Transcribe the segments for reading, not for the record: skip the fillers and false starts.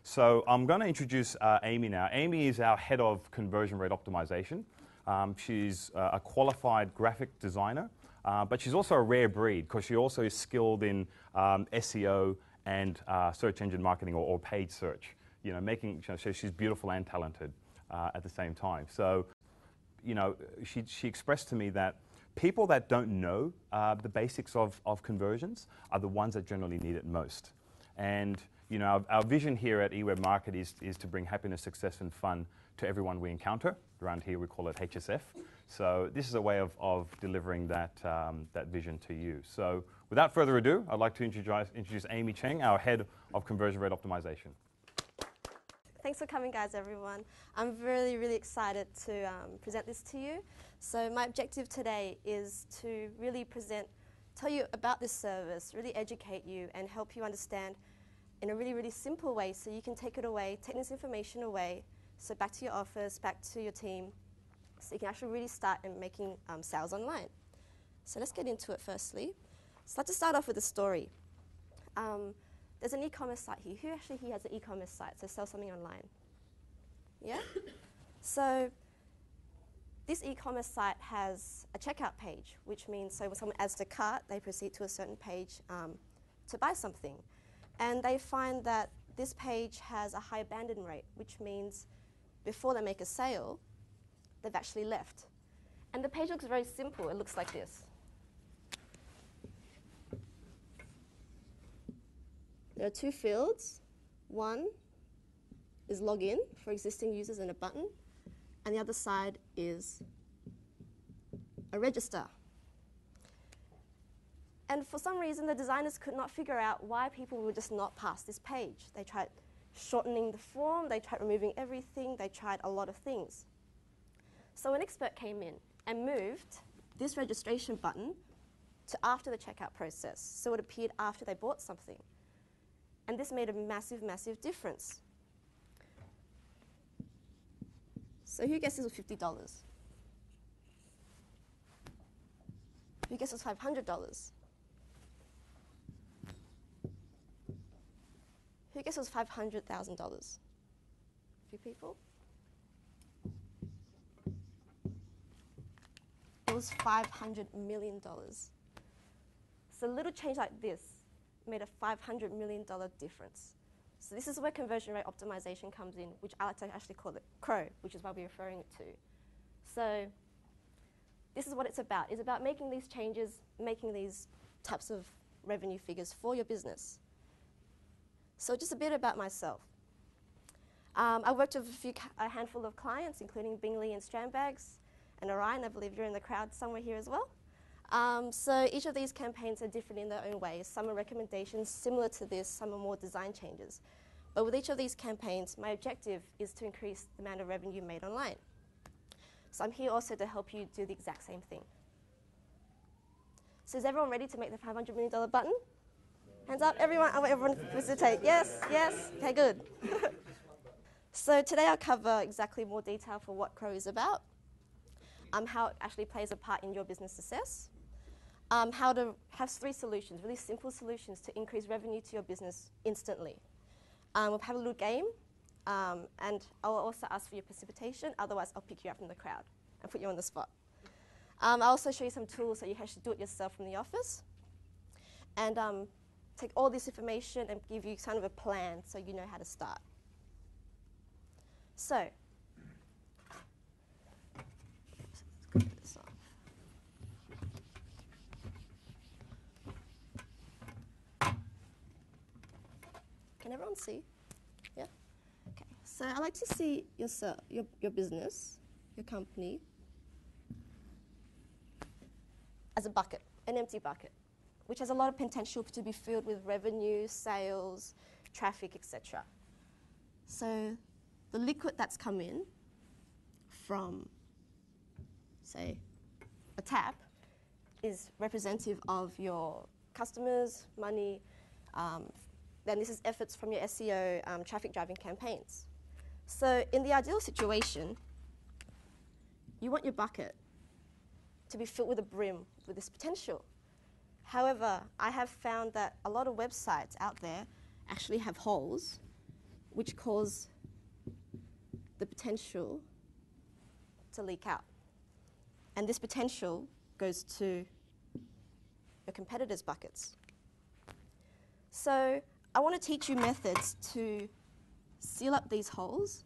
So I'm going to introduce Amy now. Amy is our head of conversion rate optimization. She's a qualified graphic designer, but she's also a rare breed because she also is skilled in SEO and search engine marketing or paid search. You know, so she's beautiful and talented at the same time. So, you know, she expressed to me that people that don't know the basics of conversions are the ones that generally need it most. And you know, our vision here at eWeb Market is to bring happiness, success, and fun to everyone we encounter. Around here, we call it HSF. So this is a way of delivering that vision to you. So without further ado, I'd like to introduce Amy Cheng, our head of conversion rate optimization. Thanks for coming, guys, everyone. I'm really, really excited to present this to you. So my objective today is to really tell you about this service, really educate you, and help you understand in a really, really simple way so you can take it away, take this information away, so back to your office, back to your team, so you can actually really start making sales online. So let's get into it firstly. So let's just start off with a story. There's an e-commerce site here. Who actually here has an e-commerce site, so sell something online? Yeah? So this e-commerce site has a checkout page, which means so when someone adds to cart, they proceed to a certain page to buy something. And they find that this page has a high abandon rate, which means before they make a sale, they've actually left. And the page looks very simple. It looks like this. There are two fields. One is login for existing users and a button, and the other side is a register. And for some reason, the designers could not figure out why people would just not pass this page. They tried shortening the form, they tried removing everything, they tried a lot of things. So an expert came in and moved this registration button to after the checkout process, so it appeared after they bought something. And this made a massive, massive difference. So who guesses it was $50? Who guesses it was $500? Who guesses it was $500,000? A few people? It was $500 million. So a little change like this made a $500 million difference. So this is where conversion rate optimization comes in, which I like to actually call it CROW, which is why we're referring it to. So this is what it's about. It's about making these changes, making these types of revenue figures for your business. So just a bit about myself. I worked with a handful of clients, including Bingley and Strandbags, and Orion. I believe you're in the crowd somewhere here as well. So each of these campaigns are different in their own ways. Some are recommendations similar to this, some are more design changes. But with each of these campaigns, my objective is to increase the amount of revenue made online. So I'm here also to help you do the exact same thing. So is everyone ready to make the $500 million button? Hands up, everyone. I want everyone to participate. Yes, yes. Okay, good. So today I'll cover exactly more detail for what CROW is about, how it actually plays a part in your business success, how to have 3 solutions, really simple solutions to increase revenue to your business instantly. We'll have a little game, and I'll also ask for your participation. Otherwise, I'll pick you up from the crowd and put you on the spot. I'll also show you some tools so you can actually do it yourself from the office, and take all this information and give you kind of a plan so you know how to start. So, can everyone see? Yeah? Okay. So I like to see yourself, your business, your company, as a bucket, an empty bucket, which has a lot of potential to be filled with revenue, sales, traffic, etc. So the liquid that's come in from, say, a tap is representative of your customers, money, then this is efforts from your SEO, traffic driving campaigns. So in the ideal situation, you want your bucket to be filled with a brim with this potential. However, I have found that a lot of websites out there actually have holes which cause the potential to leak out. And this potential goes to your competitors' buckets. So I want to teach you methods to seal up these holes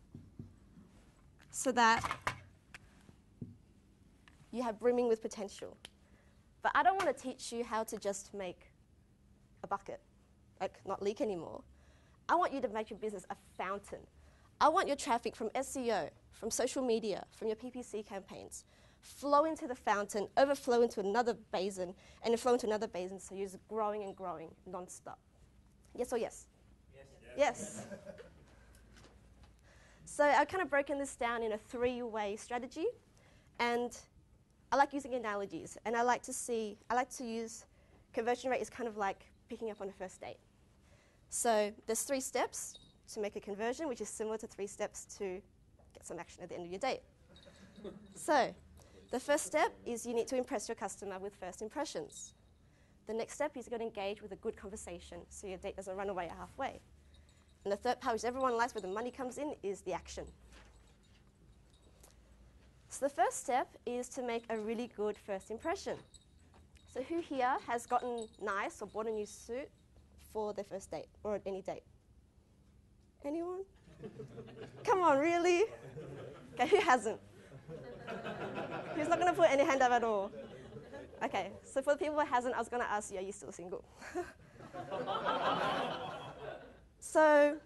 so that you have brimming with potential. But I don't want to teach you how to just make a bucket, like not leak anymore. I want you to make your business a fountain. I want your traffic from SEO, from social media, from your PPC campaigns, flow into the fountain, overflow into another basin, and then flow into another basin, so you're just growing and growing non-stop. Yes or yes? Yes. Yes. So I've kind of broken this down in a 3-way strategy, and I like using analogies, and I like to use conversion rate is kind of like picking up on a first date. So there's 3 steps to make a conversion, which is similar to 3 steps to get some action at the end of your date. So the first step is you need to impress your customer with first impressions. The next step is you've got to engage with a good conversation so your date doesn't run away halfway. And the third part, which everyone likes where the money comes in, is the action. So the first step is to make a really good first impression. So who here has gotten nice or bought a new suit for their first date or any date? Anyone? Come on, really? Okay, who hasn't? Who's not going to put any hand up at all? Okay, so for the people who hasn't, I was going to ask you, are you still single? So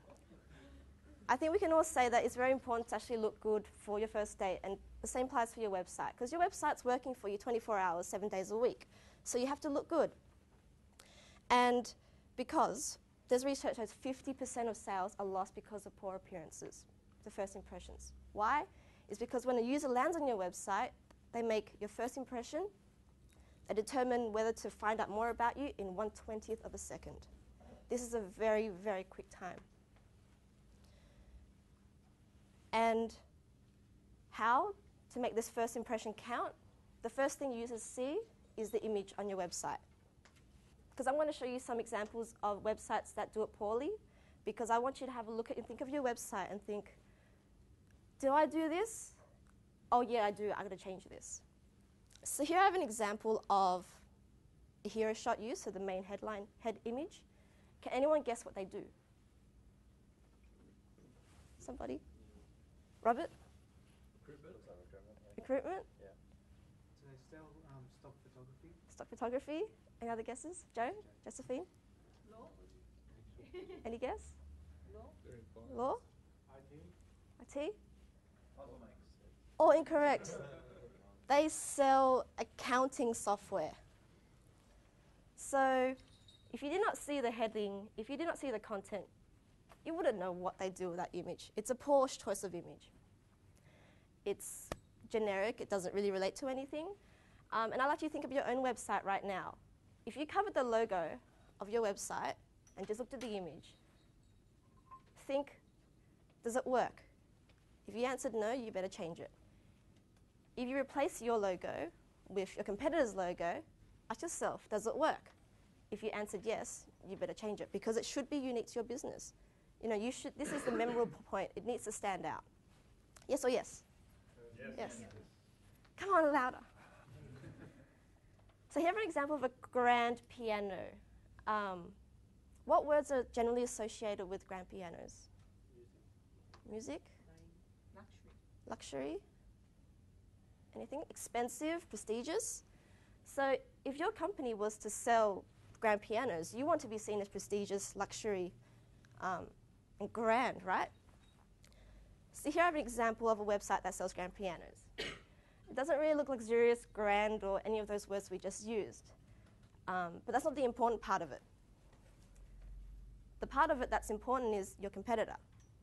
I think we can all say that it's very important to actually look good for your first date, and the same applies for your website, because your website's working for you 24 hours, 7 days a week. So you have to look good. And because there's research that 50% of sales are lost because of poor appearances, the first impressions. Why? It's because when a user lands on your website, they make your first impression. They determine whether to find out more about you in 1/20th of a second. This is a very, very quick time. And how to make this first impression count? The first thing users see is the image on your website. Because I'm going to show you some examples of websites that do it poorly, because I want you to have a look at and think of your website and think, do I do this? Oh yeah, I do. I've got to change this. So here I have an example of a hero shot used, so the main headline, head image. Can anyone guess what they do? Somebody? Robert? Recruitment? Yeah. So they sell stock photography. Stock photography? Any other guesses? Joe? Josephine? Law? Any guess? Law? Law? IT. IT? All incorrect. They sell accounting software. So if you did not see the heading, if you did not see the content, you wouldn't know what they do with that image. It's a poor choice of image. It's generic. It doesn't really relate to anything. And I'd like you to think of your own website right now. If you covered the logo of your website and just looked at the image, think, does it work? If you answered no, you better change it. If you replace your logo with your competitor's logo, ask yourself, does it work? If you answered yes, you better change it, because it should be unique to your business. You know, this is the memorable point. It needs to stand out. Yes or yes? Yes. Come on, louder. So here I have an example of a grand piano. What words are generally associated with grand pianos? Music? Luxury? Anything? Expensive? Prestigious? So if your company was to sell grand pianos, you want to be seen as prestigious, luxury, and grand, right? So here I have an example of a website that sells grand pianos. It doesn't really look luxurious, grand, or any of those words we just used. But that's not the important part of it. The part of it that's important is your competitor,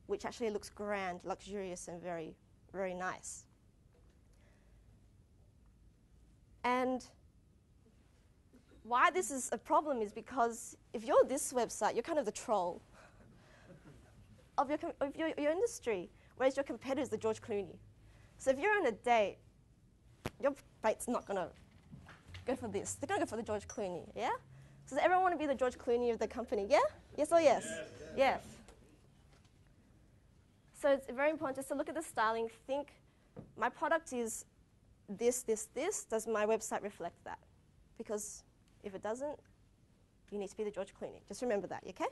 which actually looks grand, luxurious, and very, very nice. And why this is a problem is because if you're this website, you're kind of the troll of your industry, whereas your competitor is the George Clooney. So if you're on a date, your mate's not going to go for this. They're going to go for the George Clooney, yeah? So does everyone want to be the George Clooney of the company, yeah? Yes or yes? Yes. So it's very important just to look at the styling, think, my product is this, this, this. Does my website reflect that? Because if it doesn't, you need to be the George Clooney. Just remember that, okay?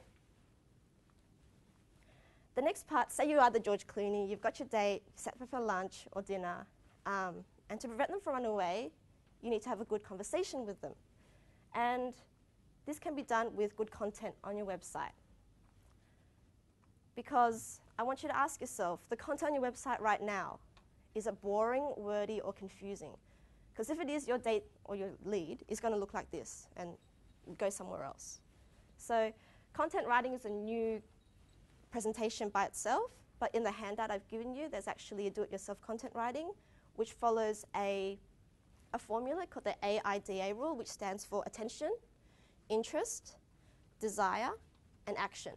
The next part, say you are the George Clooney, you've got your date, set for lunch or dinner, and to prevent them from running away, you need to have a good conversation with them. And this can be done with good content on your website. Because I want you to ask yourself, the content on your website right now, is it boring, wordy, or confusing? Because if it is, your date or your lead is going to look like this and go somewhere else. So content writing is a new presentation by itself, but in the handout I've given you, there's actually a do-it-yourself content writing, which follows a formula called the AIDA rule, which stands for attention, interest, desire, and action.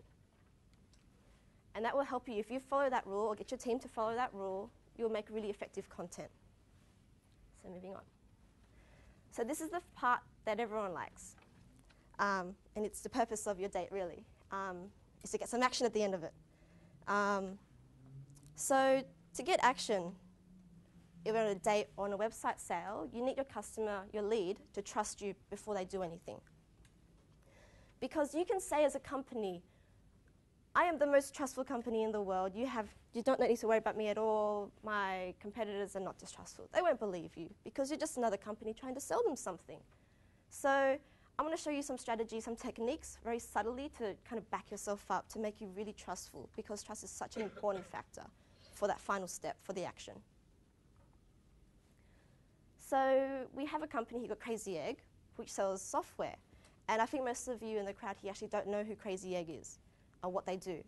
And that will help you. If you follow that rule or get your team to follow that rule, you'll make really effective content. So moving on. So this is the part that everyone likes. And it's the purpose of your date, really, is to get some action at the end of it. So to get action, either on a date or on a website sale, you need your customer, your lead, to trust you before they do anything. Because you can say as a company, I am the most trustful company in the world. You don't need to worry about me at all. My competitors are not distrustful. They won't believe you because you're just another company trying to sell them something. So I'm going to show you some strategies, some techniques, very subtly to kind of back yourself up to make you really trustful, because trust is such an important factor for that final step, for the action. So we have a company here called Crazy Egg, which sells software. And I think most of you in the crowd here actually don't know who Crazy Egg is or what they do.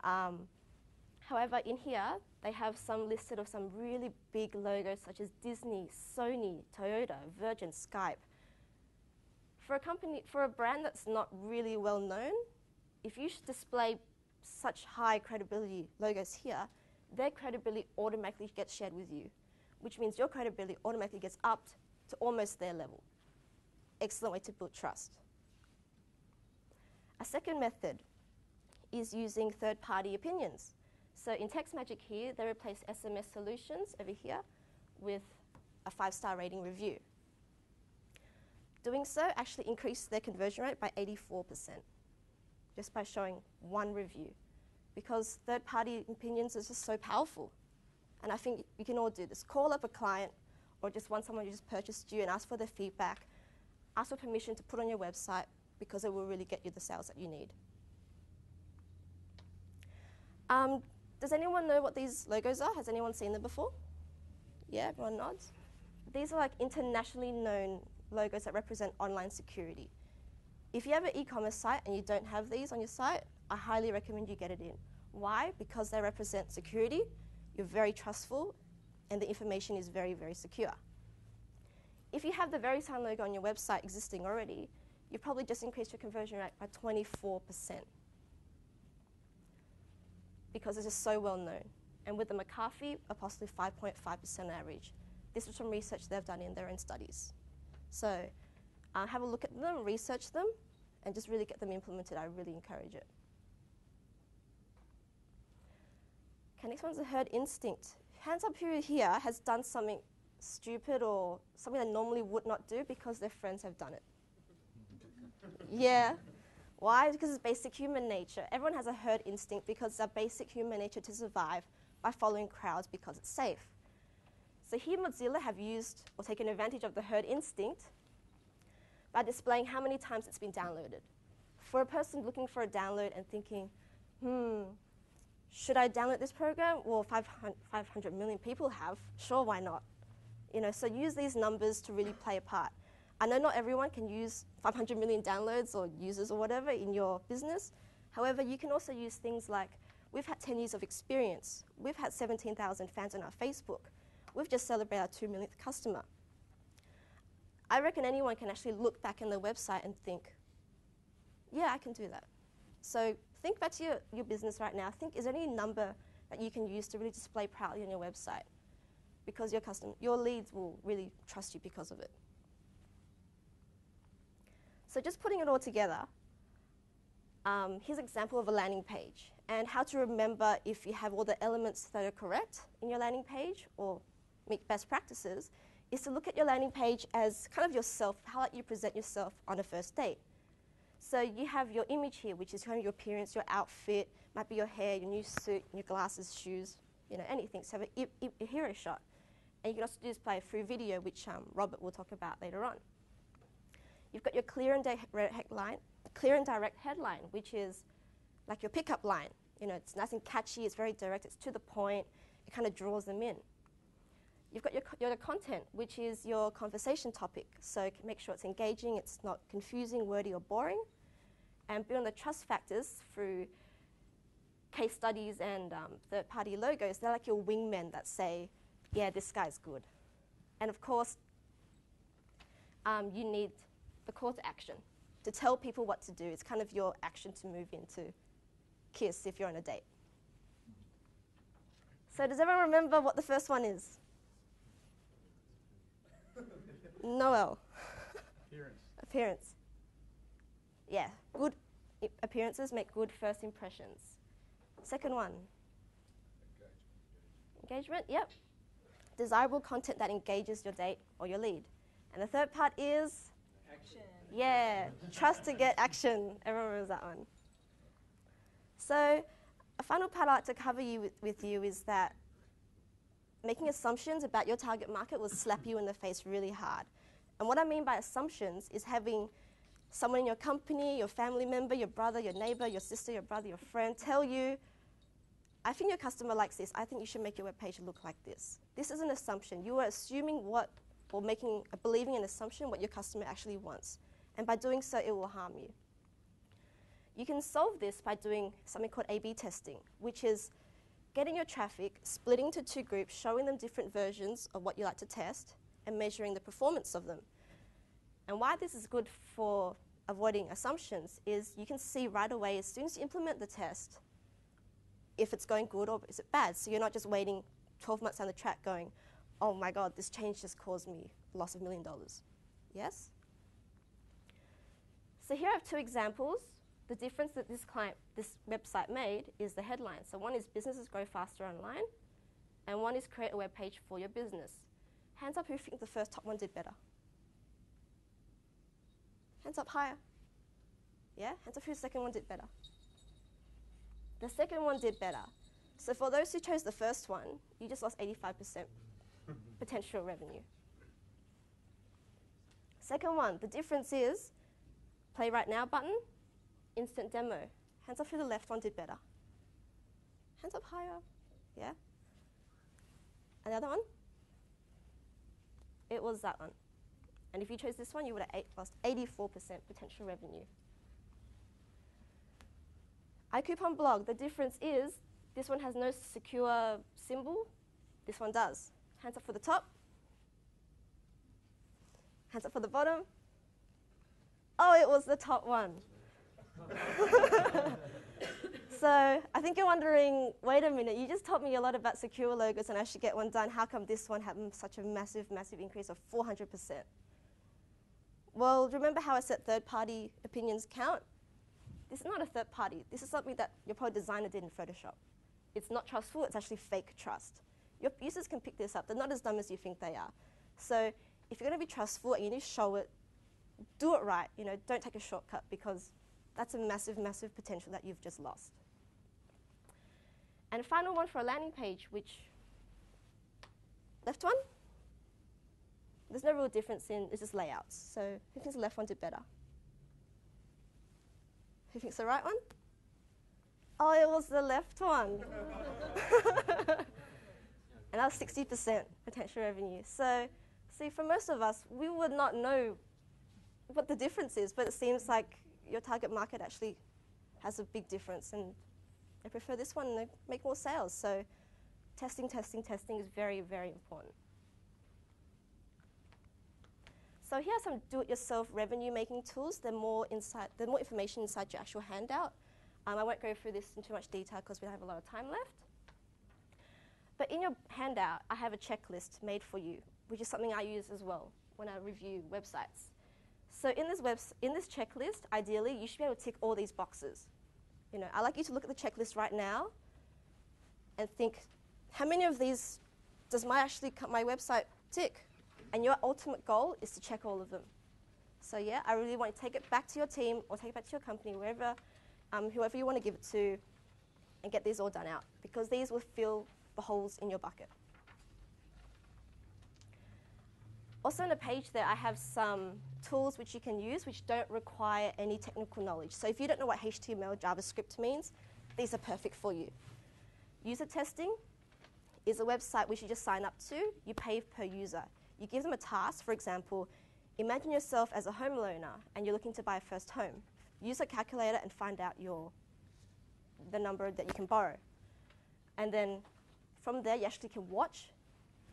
However, in here, they have some listed of some really big logos such as Disney, Sony, Toyota, Virgin, Skype. For a brand that's not really well known, if you display such high credibility logos here, their credibility automatically gets shared with you, which means your credibility automatically gets upped to almost their level. Excellent way to build trust. A second method is using third-party opinions. So in TextMagic here, they replace SMS solutions over here with a 5-star rating review. Doing so actually increased their conversion rate by 84%, just by showing one review. Because third-party opinions is just so powerful. And I think you can all do this. Call up a client or just want someone who just purchased you and ask for their feedback. Ask for permission to put on your website, because it will really get you the sales that you need. Does anyone know what these logos are? Has anyone seen them before? Yeah, everyone nods. These are like internationally known logos that represent online security. If you have an e-commerce site and you don't have these on your site, I highly recommend you get it in. Why? Because they represent security, you're very trustful, and the information is very, very secure. If you have the VeriSign logo on your website existing already, you've probably just increased your conversion rate by 24%, because it's just so well known. And with the McAfee, approximately 5.5% average. This is from research they've done in their own studies. So have a look at them, research them, and just really get them implemented. I really encourage it. Okay, next one's the herd instinct. Hands up who here has done something stupid or something they normally would not do because their friends have done it. Yeah. Why? Because it's basic human nature. Everyone has a herd instinct because it's our basic human nature to survive by following crowds because it's safe. So here Mozilla have used or taken advantage of the herd instinct by displaying how many times it's been downloaded. For a person looking for a download and thinking, should I download this program? Well, 500 million people have. Sure, why not? So use these numbers to really play a part. I know not everyone can use 500 million downloads or users or whatever in your business. However, you can also use things like, we've had 10 years of experience. We've had 17,000 fans on our Facebook. We've just celebrated our 2 millionth customer. I reckon anyone can actually look back in their website and think, yeah, I can do that. So think back to your business right now. Think, is there any number that you can use to really display proudly on your website? Because your leads will really trust you because of it. So just putting it all together, Here's an example of a landing page and how to remember if you have all the elements that are correct in your landing page or meet best practices is to look at your landing page as kind of yourself, how you present yourself on a first date. So you have your image here, which is kind of your appearance, your outfit, might be your hair, your new suit, your glasses, shoes, you know, anything. So have a hero shot. And you can also do this by through video, which Robert will talk about later on. You've got your clear and direct headline, which is like your pickup line. You know, it's nice and catchy, it's very direct, it's to the point, it kind of draws them in. You've got your content, which is your conversation topic. So make sure it's engaging, it's not confusing, wordy, or boring. And build on the trust factors through case studies and third-party logos. They're like your wingmen that say, yeah, this guy's good. And of course, you need the call to action to tell people what to do. It's kind of your action to move into kiss if you're on a date. So does everyone remember what the first one is? Noel. Appearance. Yeah, good appearances make good first impressions. Second one. Engagement, yep. Desirable content that engages your date or your lead. And the third part is? Action. Yeah, trust to get action. Everyone remembers that one. So a final part I'd like to cover with you is that making assumptions about your target market will slap you in the face really hard. And what I mean by assumptions is having someone in your company, your family member, your brother, your neighbor, your sister, your brother, your friend tell you, I think your customer likes this. I think you should make your web page look like this. This is an assumption. You are assuming believing an assumption what your customer actually wants. And by doing so, it will harm you. You can solve this by doing something called A/B testing, which is getting your traffic, splitting into two groups, showing them different versions of what you like to test, and measuring the performance of them. And why this is good for avoiding assumptions is you can see right away as soon as you implement the test if it's going good or is it bad. So you're not just waiting 12 months down the track going, oh my God, this change just caused me a loss of $1 million. Yes? So here I have two examples. The difference that this website made is the headline. So one is businesses grow faster online, and one is create a web page for your business. Hands up who think the first top one did better. Hands up higher. Yeah? Hands up who the second one did better. The second one did better. So for those who chose the first one, you just lost 85% potential revenue. Second one, the difference is play right now button, instant demo. Hands up who the left one did better. Hands up higher. Yeah? And the other one? It was that one. And if you chose this one, you would have lost 84% potential revenue. iCoupon blog, the difference is this one has no secure symbol. This one does. Hands up for the top. Hands up for the bottom. Oh, it was the top one. So I think you're wondering, wait a minute, you just taught me a lot about secure logos and I should get one done. How come this one had such a massive, massive increase of 400%? Well, remember how I said third-party opinions count? This is not a third party. This is something that your product designer did in Photoshop. It's not trustful, it's actually fake trust. Your users can pick this up. They're not as dumb as you think they are. So if you're going to be trustful and you need to show it, do it right. You know, don't take a shortcut because that's a massive, massive potential that you've just lost. And final one for a landing page, which, left one? There's no real difference in, it's just layouts. So who thinks the left one did better? Who thinks the right one? Oh, it was the left one. And that was 60% potential revenue. So see, for most of us, we would not know what the difference is, but it seems like your target market actually has a big difference, and they prefer this one and they make more sales. So testing, testing, testing is very, very important. So here are some do-it-yourself revenue-making tools. They're more information inside your actual handout. I won't go through this in too much detail because we don't have a lot of time left. But in your handout, I have a checklist made for you, which is something I use as well when I review websites. So in this checklist, ideally, you should be able to tick all these boxes. You know, I'd like you to look at the checklist right now and think, how many of these does my website tick? And your ultimate goal is to check all of them. So yeah, I really want you to take it back to your team or take it back to your company, wherever, whoever you want to give it to, and get these all done out, because these will fill the holes in your bucket. Also on the page there, I have some tools which you can use which don't require any technical knowledge. So if you don't know what HTML, JavaScript means, these are perfect for you. User testing is a website which you just sign up to. You pay per user. You give them a task. For example, imagine yourself as a homeowner and you're looking to buy a first home. Use a calculator and find out the number that you can borrow. And then from there, you actually can watch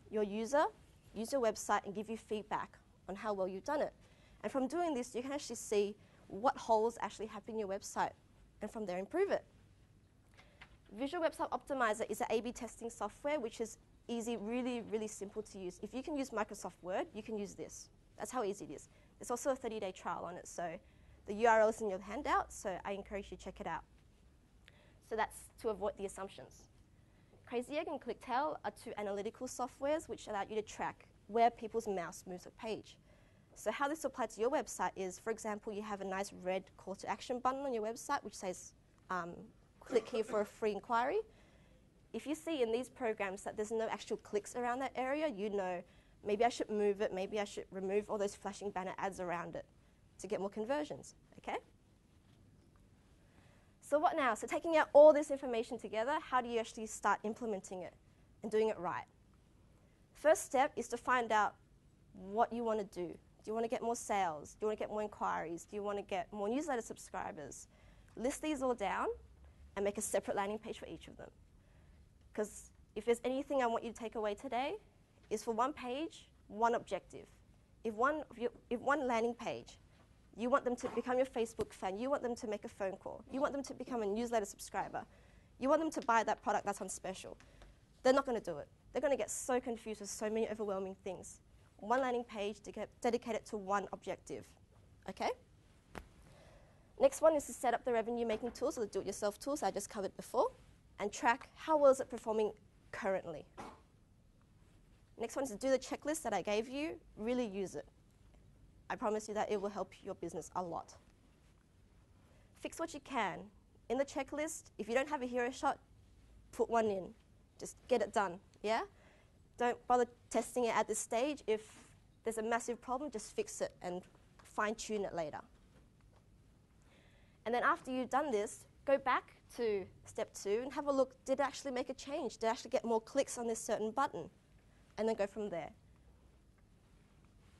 your user use your website and give you feedback on how well you've done it. And from doing this, you can actually see what holes actually happen in your website, and from there, improve it. Visual Website Optimizer is an A/B testing software which is easy, really, really simple to use. If you can use Microsoft Word, you can use this. That's how easy it is. There's also a 30-day trial on it, so the URL is in your handout, so I encourage you to check it out. So that's to avoid the assumptions. Crazy Egg and ClickTail are two analytical softwares which allow you to track where people's mouse moves a page. So how this applies to your website is, for example, you have a nice red call to action button on your website which says, click here for a free inquiry. If you see in these programs that there's no actual clicks around that area, you know, maybe I should move it, maybe I should remove all those flashing banner ads around it to get more conversions, okay? So what now? So taking out all this information together, how do you actually start implementing it and doing it right? First step is to find out what you want to do. Do you want to get more sales? Do you want to get more inquiries? Do you want to get more newsletter subscribers? List these all down and make a separate landing page for each of them. Because if there's anything I want you to take away today, is for one page, one objective. If one landing page, you want them to become your Facebook fan, you want them to make a phone call, you want them to become a newsletter subscriber, you want them to buy that product that's on special, they're not going to do it. They're going to get so confused with so many overwhelming things. One landing page to get dedicated to one objective, okay? Next one is to set up the revenue-making tools, or the do-it-yourself tools I just covered before, and track how well is it performing currently. Next one is to do the checklist that I gave you, really use it. I promise you that it will help your business a lot. Fix what you can. In the checklist, if you don't have a hero shot, put one in. Just get it done, yeah? Don't bother testing it at this stage. If there's a massive problem, just fix it and fine-tune it later. And then after you've done this, go back to step 2 and have a look, did it actually make a change? Did it actually get more clicks on this certain button? And then go from there.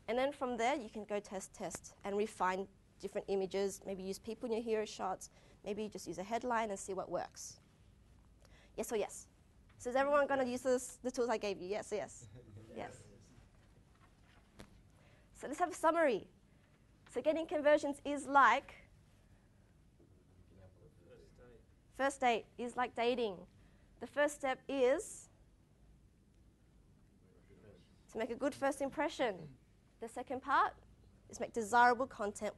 And then from there, you can go test, and refine different images, maybe use people in your hero shots, maybe just use a headline and see what works. Yes or yes? So is everyone going to use the tools I gave you? Yes or yes? Yes. So let's have a summary. So getting conversions is like first date is like dating. The first step is to make a good first impression. The second part is make desirable content.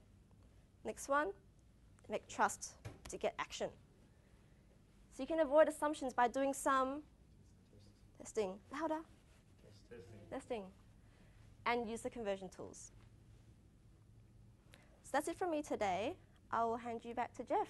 Next one, make trust to get action. So you can avoid assumptions by doing some testing. Louder. Testing. And use the conversion tools. So that's it from me today. I will hand you back to Jeff.